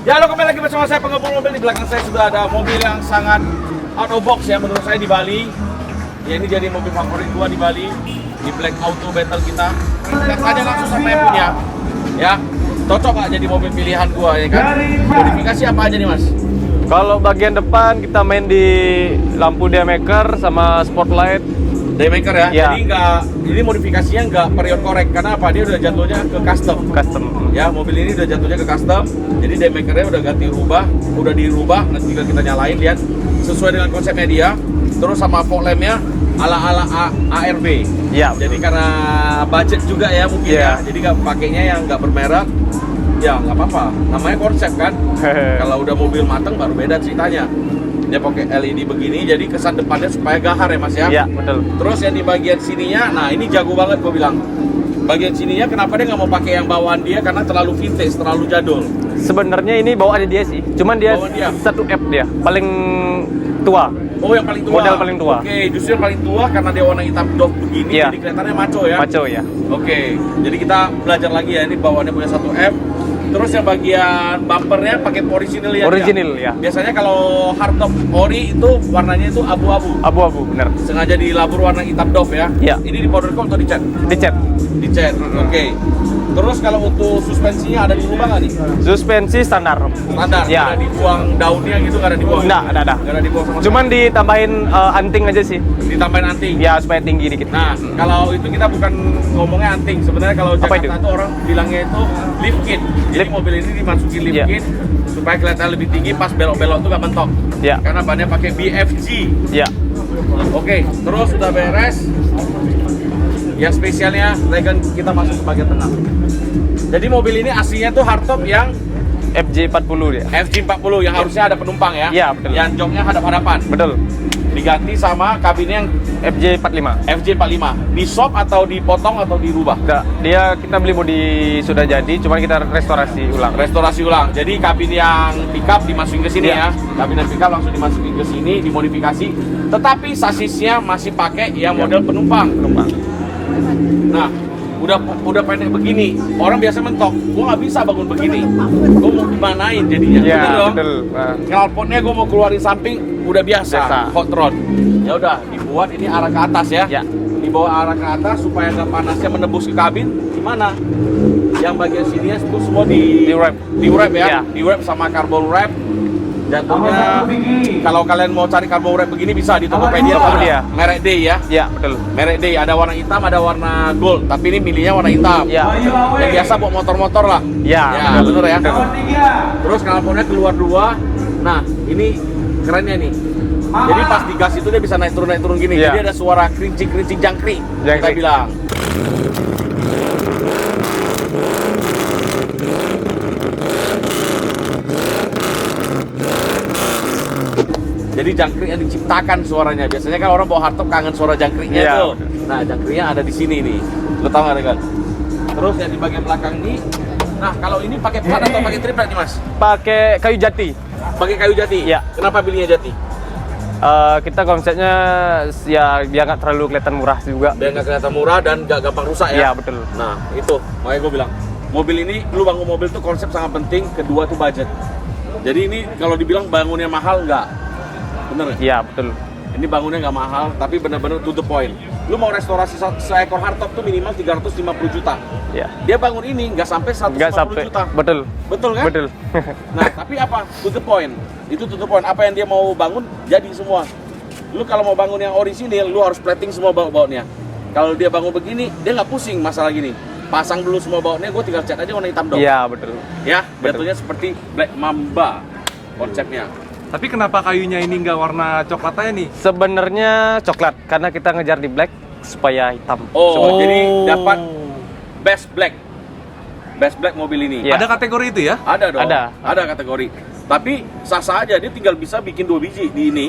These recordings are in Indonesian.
Ya, halo, kembali lagi bersama saya pengobrol mobil. Di belakang saya sudah ada mobil yang sangat out of box ya menurut saya di Bali. Ya, ini jadi mobil favorit gua di Bali, di Black Auto Battle kita. Kita tanya langsung sama yang punya. Ya, cocok nggak jadi mobil pilihan gua ya kan? Modifikasi apa aja nih, Mas? Kalau bagian depan kita main di lampu Daymaker sama spotlight. Daymaker ya? Ya. Jadi ini modifikasinya nggak period korek. Karena apa? Dia udah jatuhnya ke custom. Ya, mobil ini udah jatuhnya ke custom. Jadi Daymakernya udah udah dirubah. Nanti tinggal kita nyalain, lihat sesuai dengan konsepnya dia. Terus sama fog lampnya ala ARB. Ya. Jadi karena budget juga ya mungkin ya. Jadi nggak pakainya yang nggak bermerek. Ya nggak apa-apa. Namanya konsep kan. Kalau udah mobil mateng baru beda ceritanya. Dia pakai LED begini, jadi kesan depannya supaya gahar ya Mas ya. Iya, betul. Terus yang di bagian sininya, nah ini jago banget gue bilang. Bagian sininya kenapa dia nggak mau pakai yang bawaan dia, karena terlalu vintage, terlalu jadul. Sebenarnya ini bawaannya dia sih, cuman dia Bawaan dia. 1F dia, paling tua. Oh, yang paling tua. Model paling tua. Oke, justru yang paling tua karena dia warna hitam doff begini, Iya. jadi kelihatannya maco ya. Maco ya. Oke, jadi kita belajar lagi ya, ini bawaannya punya 1F. Terus yang bagian bumpernya pakai original ya. Original ya. Biasanya kalau hardtop ori itu warnanya itu abu-abu. Abu-abu, bener. Sengaja dilabur warna hitam doff ya. Iya. Ini di powder coat atau dicat? Dicat. Dicat. Oke. Terus kalau untuk suspensinya ada dirubah nggak nih? Suspensi standar. Standar. Ya. Nggak ada dibuang daunnya gitu, nggak ada dibuang. Nggak ada. Nggak ada dibuang sama Cuman ditambahin anting aja sih. sekali. Ditambahin anting. Ya, supaya tinggi dikit. Nah, kalau itu kita bukan ngomongnya anting. Sebenarnya kalau Apa Jakarta itu? itu orang bilangnya itu lift kit. Jadi Lift. mobil ini dimasukin lift Iya. kit supaya kelihatan lebih tinggi pas belok-belok tuh nggak mentok. Ya. Karena bannya pakai BFG. Ya. Oke, terus sudah beres. Yang spesialnya, Regan kita masuk ke bagian tengah. Jadi mobil ini aslinya tuh hardtop yang FJ40 dia. FJ40 yang harusnya ada penumpang ya. Iya, betul. Yang joknya hadap-hadapan. Betul. Diganti sama kabinnya yang FJ45. FJ45. Di shop atau dipotong atau dirubah? Enggak, dia kita beli bodi sudah jadi, cuman kita restorasi ulang. Restorasi ulang. Jadi kabin yang pickup dimasukin ke sini Iya. ya. Kabin yang pickup langsung dimasukin ke sini, dimodifikasi. Tetapi sasisnya masih pakai yang Iya. model penumpang. Penumpang. Nah, udah pendek begini. Orang biasa mentok, gua nggak bisa bangun begini. Gua mau gimanain jadinya? Iya, Bener dong? betul. Nah. Knalpotnya gua mau keluarin samping, udah biasa. Hot rod. Ya udah, dibuat ini arah ke atas ya. Ya. Dibawa arah ke atas supaya nggak panasnya menembus ke kabin. Gimana? Yang bagian sini itu semua di wrap ya. Ya. Di wrap sama carbon wrap. Jatuhnya kalau kalian mau cari carbon wrap begini bisa di Tokopedia. Tokopedia. Merek D ya. Ya, betul. Merek D, ada warna hitam, ada warna gold. Tapi ini milihnya warna hitam. Ya. Yang biasa buat motor-motor lah. Ya, bener ya. betul. Terus knalpotnya keluar dua. Nah, ini kerennya nih. Jadi pas digas itu dia bisa naik turun gini. Ya. Jadi ada suara kerincing jangkrik. Kita Jangkrik. bilang. Jadi jangkrik yang diciptakan suaranya. Biasanya kan orang bawa hardtop kangen suara jangkriknya Iya, tuh. Nah, jangkriknya ada di sini nih. Lo tau nggak kan? Terus yang di bagian belakang ini. Nah, kalau ini pakai plat atau pakai triplek nih Mas? Pakai kayu jati. Pakai kayu jati. Iya. Kenapa pilihnya jati? Kita konsepnya ya biar nggak terlalu kelihatan murah juga. Biar nggak kelihatan murah dan nggak gampang rusak ya. Iya, betul. Nah, itu makanya gue bilang mobil ini, lu bangun mobil tuh konsep sangat penting. Kedua tuh budget. Jadi ini kalau dibilang bangunnya mahal nggak? Bener nggak? Iya, betul. Ini bangunnya nggak mahal, tapi bener-bener to the point. Lu mau restorasi seekor hardtop tuh minimal 350 juta. Ya. Dia bangun ini nggak sampai 150 Nggak sampai. juta. Betul. Betul kan? Betul. Nah, tapi apa? To the point. Itu to the point. Apa yang dia mau bangun, jadi semua. Lu kalau mau bangun yang orisinil, lu harus plating semua baut-bautnya. Kalau dia bangun begini, dia nggak pusing masalah gini. Pasang dulu semua bautnya, gue tinggal cat aja warna hitam dong. Iya, betul. Ya, Betul. jatuhnya seperti Black Mamba konsepnya. Tapi kenapa kayunya ini nggak warna coklat aja nih? Sebenarnya coklat karena kita ngejar di black supaya hitam. Oh, jadi dapat best black. Best black mobil ini. Iya. Ada kategori itu ya? Ada dong. Ada. Kategori. Tapi sah-sah aja, dia tinggal bisa bikin 2 biji di ini.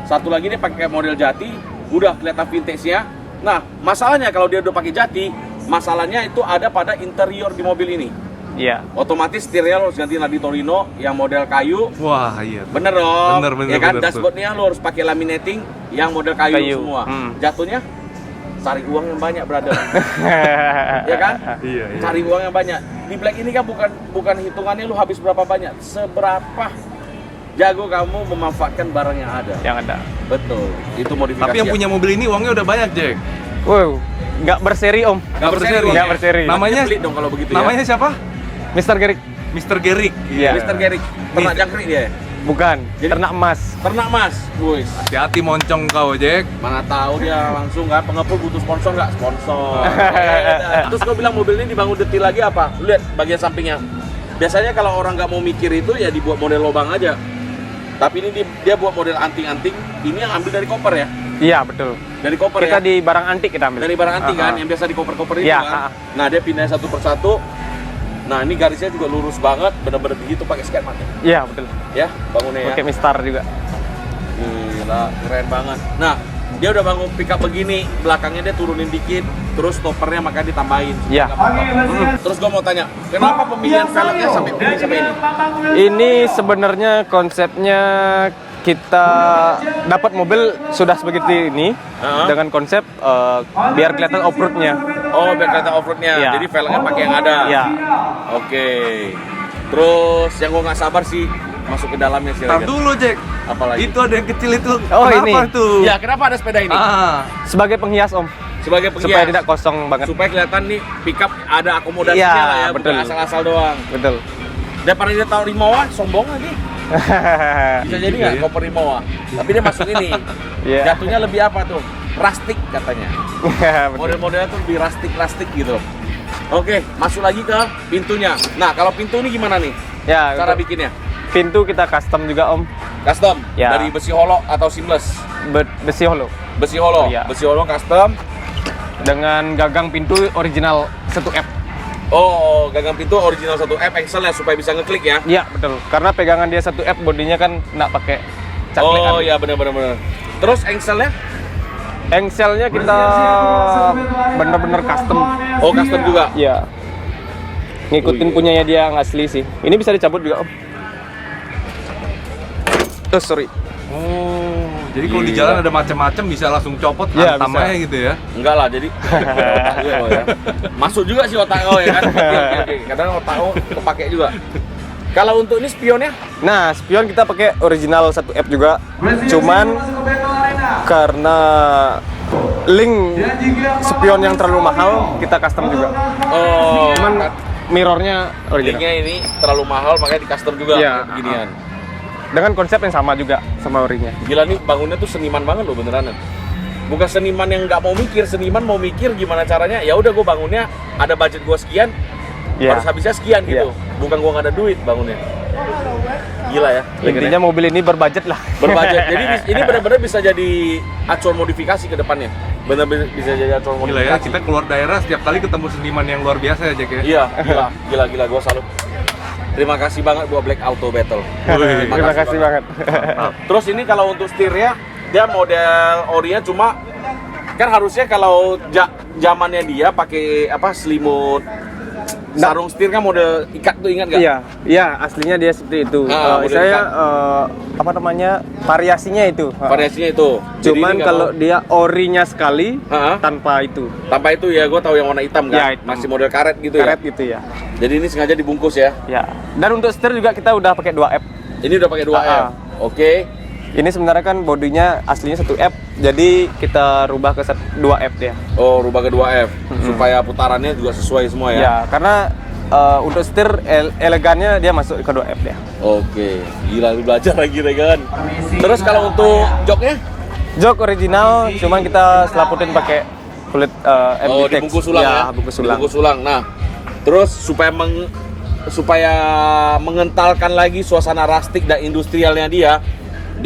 Satu lagi dia pakai model jati, udah kelihatan vintage-nya. Nah, masalahnya kalau dia udah pakai jati, masalahnya itu ada pada interior di mobil ini. Iya. Otomatis setirnya lo harus ganti di Torino yang model kayu. Wah, iya. Bener dong. Bener, Ya kan, bener, dashboardnya lo harus pakai laminating yang model kayu, Kayu. semua. Hmm. Jatuhnya cari uang yang banyak, brother. Ya kan? Iya, iya. Cari uang yang banyak. di Black ini kan bukan hitungannya lu habis berapa banyak, seberapa jago kamu memanfaatkan barang yang ada. Yang ada. Betul. Itu modifikasi. Tapi yang punya mobil ini uangnya udah banyak, Jack. Wow, nggak berseri om. Nggak berseri. Nggak berseri. Namanya Pelit dong kalau begitu ya. namanya siapa? Mr. Gerik. Mr. Gerik. Iya. Mr. Gerik. Ternak jangkrik dia. Bukan, Jadi- ternak emas. Ternak mas. Wih. Hati-hati moncong kau, Jack. Mana tahu dia langsung kan pengepul butuh sponsor nggak? Sponsor. Terus gue bilang mobil ini dibangun detail lagi apa? Lu lihat bagian sampingnya. Biasanya kalau orang nggak mau mikir itu ya dibuat model lubang aja. Tapi ini dia buat model anting-anting. Ini yang ambil dari koper ya? Iya betul. Dari koper Kita ya? di barang antik kita ambil. Dari barang antik kan, yang biasa di koper-koper itu Iya, kan. Nah dia pindah satu persatu. Nah ini garisnya juga lurus banget, bener-bener begitu pakai scan mati. Iya betul. Ya bangunnya ya. Pakai mistar juga. Gila, keren banget. Nah, dia udah bangun pickup begini, belakangnya dia turunin dikit, terus stoppernya makanya ditambahin. Iya. Terus gue mau tanya, kenapa pemilihan velgnya sampai pilih sampai ini? Ini sebenarnya konsepnya kita dapat mobil sudah sebegitu ini dengan konsep biar kelihatan off-roadnya. Oh, biar kelihatan off-roadnya, Iya. jadi velgnya pakai yang ada. Iya. Oke. Terus yang gue nggak sabar sih masuk ke dalamnya sih. Tar dulu, Jack. Apalagi? Itu ada yang kecil itu. Oh, Kenapa ini. tuh? Ya, kenapa ada sepeda ini? Sebagai penghias om, Sebagai penghias. supaya tidak kosong banget. Supaya kelihatan nih pickup ada akomodasinya Iya, lah ya, betul. bukan asal-asal doang. Betul. Daripada dia taruh di bawah, sombong lagi. Bisa jadi nggak koper di bawah? Tapi dia masuk ini. Iya. Jatuhnya lebih apa tuh? Rustic katanya. Betul. Model-modelnya tuh lebih rustic gitu. Oke, masuk lagi ke pintunya. Nah, kalau pintu ini gimana nih? Ya, Cara untuk bikinnya? pintu kita custom juga om, Custom? Ya. Dari besi hollow atau seamless? besi hollow Besi hollow? Iya. Besi hollow custom. dengan gagang pintu original 1F. Oh, gagang pintu original 1F Excel ya supaya bisa ngeklik ya? Iya betul, karena pegangan dia 1F bodinya kan nggak pakai caklekan. Oh iya benar. Terus engselnya? Engselnya kita bener-bener custom. Oh custom juga? Iya. Ngikutin Oh, iya. punyanya dia yang asli sih. Ini bisa dicabut juga om. Oh sorry. Oh, jadi kalau di Gila. jalan ada macam-macam bisa langsung copot Iya, hantam bisa. aja gitu ya. Enggak lah, jadi otak gue lo ya. Masuk juga sih otak lo ya kan? Oke. Kadang otak lo kepake juga. Kalau untuk ini spionnya? Nah, spion kita pakai original 1F juga. Cuman karena link spion yang terlalu mahal, kita custom juga. Oh, Cuman mirrornya original. linknya ini terlalu mahal makanya di custom juga Iya. beginian. Dengan konsep yang sama juga sama orinya. Gila nih bangunnya tuh seniman banget loh beneran. Bukan seniman yang nggak mau mikir, seniman mau mikir gimana caranya. Ya udah gue bangunnya ada budget gue sekian, Iya. harus habisnya sekian gitu. Bukan gue nggak ada duit bangunnya. Gila ya. Intinya mobil ini berbudget lah. Berbudget. Jadi ini benar-benar bisa jadi acuan modifikasi ke depannya. Benar-benar bisa jadi acuan Gila modifikasi. ya, kita keluar daerah setiap kali ketemu seniman yang luar biasa ya, Jack ya. Iya, gila, gue salut. Terima kasih banget buat Black Auto Battle. Wih, Terima kasih banget. Terus ini kalau untuk setirnya, dia model orinya cuma kan harusnya kalau zamannya dia pakai apa selimut sarung setir kan model ikat tuh ingat nggak? Iya, iya aslinya dia seperti itu. Model Saya ikan. apa namanya variasinya itu. Variasinya itu. Jadi Cuman ini nggak kalau mau- dia orinya sekali Ha-ha. tanpa itu tanpa itu ya, gue tahu yang warna hitam kan, Ya, hitam. masih model karet gitu karet ya. gitu ya. Jadi ini sengaja dibungkus ya. Ya. Dan untuk setir juga kita udah pakai 2F. Ini udah pakai 2F. Ha-ha. Oke. Ini sebenarnya kan bodinya aslinya 1F, jadi kita rubah ke 2F dia. Oh, rubah ke 2F supaya putarannya juga sesuai semua ya. Ya, karena untuk setir elegannya dia masuk ke 2F dia. Oke, gila lu belajar lagi Regan. Terus kalau untuk joknya? Jok original, cuman kita selaputin pakai kulit Oh, MBTEX. dibungkus ulang ya? Bungkus ulang. Dibungkus ulang. Nah, terus supaya mengentalkan lagi suasana rustic dan industrialnya dia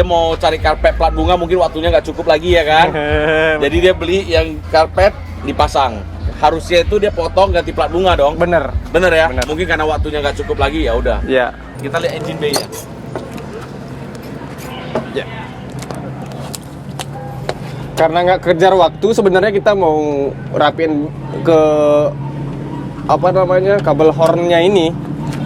mau cari karpet plat bunga, mungkin waktunya nggak cukup lagi ya kan? Jadi dia beli yang karpet dipasang. Harusnya itu dia potong ganti plat bunga dong. Bener. Bener ya? Bener. Mungkin karena waktunya nggak cukup lagi ya udah. Ya. Kita lihat engine bay-nya. Ya. Karena nggak kejar waktu, sebenarnya kita mau rapin ke apa namanya kabel hornnya ini.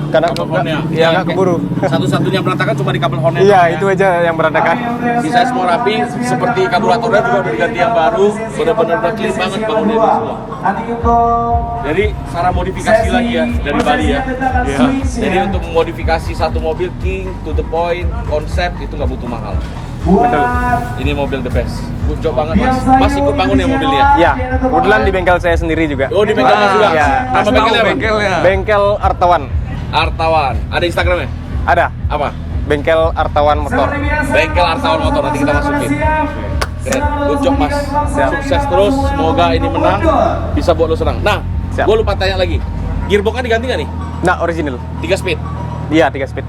Karena kabel hornnya. iya nggak keburu. Satu-satunya berantakan cuma di kabel hornnya. Iya, itu aja yang berantakan. Sisa semua rapi, seperti karburatornya juga udah diganti yang baru, benar-benar udah clean banget bangunnya itu semua. Jadi cara modifikasi lagi ya dari Bali ya. Iya. Jadi untuk memodifikasi satu mobil king to the point, konsep itu nggak butuh mahal. Betul. Ini mobil the best. Good job banget mas. Mas ikut bangun ya mobilnya? Iya, kebetulan di bengkel saya sendiri juga. Oh di bengkel mas juga? Iya. Nama Kasih tahu bengkelnya apa? bengkelnya. Bengkel Artawan. Artawan. Ada Instagramnya? Ada. Apa? Bengkel Artawan Motor. Bengkel Artawan Motor, nanti kita masukin. Keren, good job mas. Sukses terus, semoga ini menang, bisa buat lo senang. Nah, Siap. gue lupa tanya lagi. Gearbox-nya diganti nggak nih? Nah, original. 3 speed? Iya, 3 speed.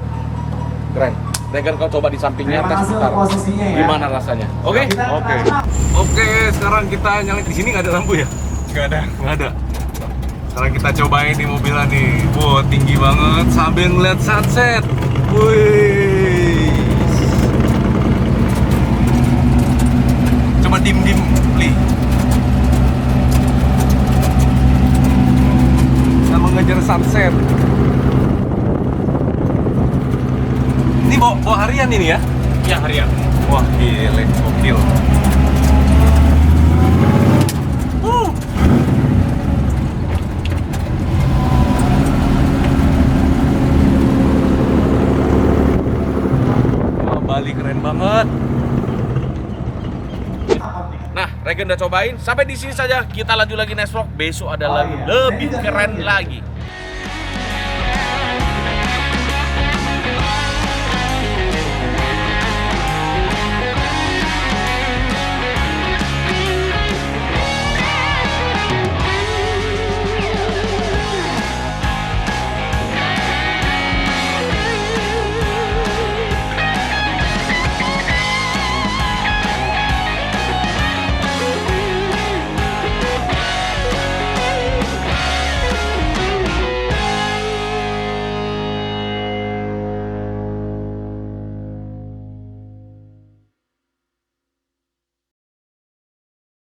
Keren. Regan kau coba di sampingnya, tes putar. Gimana rasanya? Oke? Oke, sekarang kita nyalain di sini nggak ada lampu ya? Nggak ada. Sekarang kita cobain nih mobilnya nih. Wow, tinggi banget sambil ngeliat sunset. Wih. Coba dim, Li. Kita mengejar sunset. Ini bawa harian ini ya? Ya harian. Wah, gile, gokil. Wah, Bali keren banget. Nah, Regan udah cobain. Sampai di sini saja. Kita lanjut lagi next vlog. Besok ada lagi lebih keren lagi.